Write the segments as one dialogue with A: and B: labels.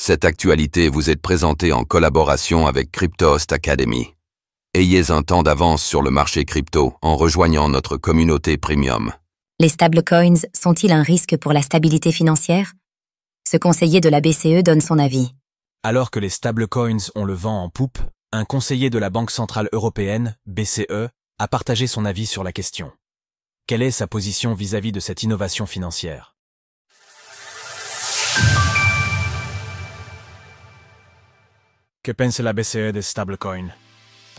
A: Cette actualité vous est présentée en collaboration avec Cryptost Academy. Ayez un temps d'avance sur le marché crypto en rejoignant notre communauté premium.
B: Les stablecoins sont-ils un risque pour la stabilité financière? Ce conseiller de la BCE donne son avis.
C: Alors que les stablecoins ont le vent en poupe, un conseiller de la Banque centrale européenne, BCE, a partagé son avis sur la question. Quelle est sa position vis-à-vis de cette innovation financière? Que pense la BCE des stablecoins?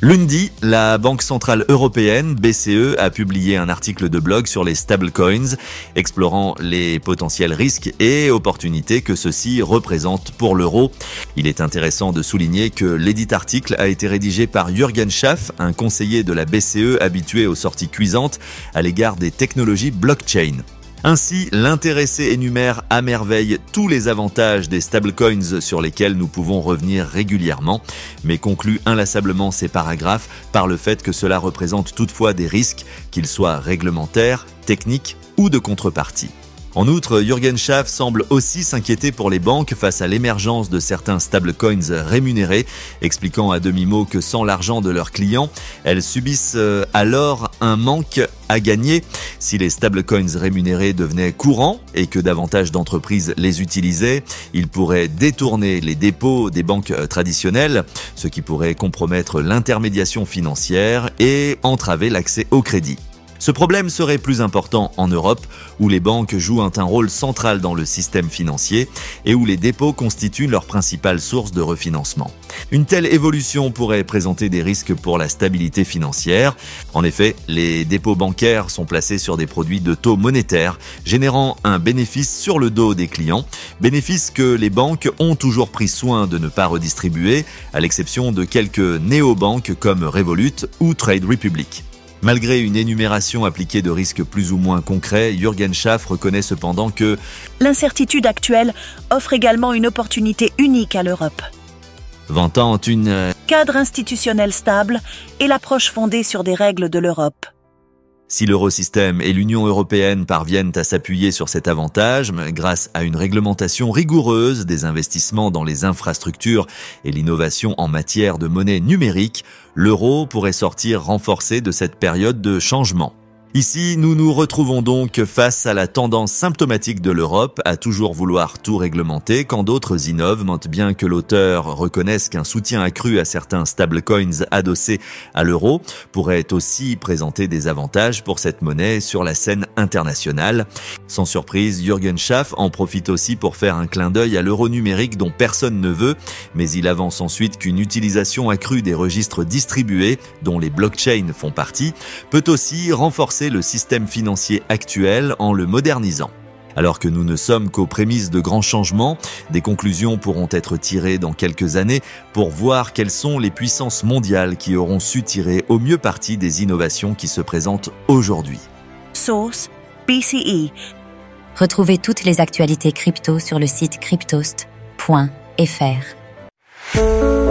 D: Lundi, la Banque centrale européenne, BCE, a publié un article de blog sur les stablecoins, explorant les potentiels risques et opportunités que ceux-ci représentent pour l'euro. Il est intéressant de souligner que l'édit article a été rédigé par Jürgen Schaff, un conseiller de la BCE habitué aux sorties cuisantes à l'égard des technologies blockchain. Ainsi, l'intéressé énumère à merveille tous les avantages des stablecoins sur lesquels nous pouvons revenir régulièrement, mais conclut inlassablement ces paragraphes par le fait que cela représente toutefois des risques, qu'ils soient réglementaires, techniques ou de contrepartie. En outre, Jürgen Schaff semble aussi s'inquiéter pour les banques face à l'émergence de certains stablecoins rémunérés, expliquant à demi-mot que sans l'argent de leurs clients, elles subissent alors un manque à gagner. Si les stablecoins rémunérés devenaient courants et que davantage d'entreprises les utilisaient, ils pourraient détourner les dépôts des banques traditionnelles, ce qui pourrait compromettre l'intermédiation financière et entraver l'accès au crédit. Ce problème serait plus important en Europe, où les banques jouent un rôle central dans le système financier et où les dépôts constituent leur principale source de refinancement. Une telle évolution pourrait présenter des risques pour la stabilité financière. En effet, les dépôts bancaires sont placés sur des produits de taux monétaires, générant un bénéfice sur le dos des clients, bénéfice que les banques ont toujours pris soin de ne pas redistribuer, à l'exception de quelques néobanques comme Revolut ou Trade Republic. Malgré une énumération appliquée de risques plus ou moins concrets, Jürgen Schaff reconnaît cependant que
E: l'incertitude actuelle offre également une opportunité unique à l'Europe.
D: vantant une
E: Cadre institutionnel stable et l'approche fondée sur des règles de l'Europe.
D: Si l'eurosystème et l'Union européenne parviennent à s'appuyer sur cet avantage, grâce à une réglementation rigoureuse des investissements dans les infrastructures et l'innovation en matière de monnaie numérique, l'euro pourrait sortir renforcé de cette période de changement. Ici, nous nous retrouvons donc face à la tendance symptomatique de l'Europe à toujours vouloir tout réglementer quand d'autres innovent, montre bien que l'auteur reconnaisse qu'un soutien accru à certains stablecoins adossés à l'euro pourrait aussi présenter des avantages pour cette monnaie sur la scène internationale. Sans surprise, Jürgen Schaff en profite aussi pour faire un clin d'œil à l'euro numérique dont personne ne veut, mais il avance ensuite qu'une utilisation accrue des registres distribués, dont les blockchains font partie, peut aussi renforcer le système financier actuel en le modernisant. Alors que nous ne sommes qu'aux prémices de grands changements, des conclusions pourront être tirées dans quelques années pour voir quelles sont les puissances mondiales qui auront su tirer au mieux parti des innovations qui se présentent aujourd'hui.
E: Source BCE.
B: Retrouvez toutes les actualités crypto sur le site cryptost.fr.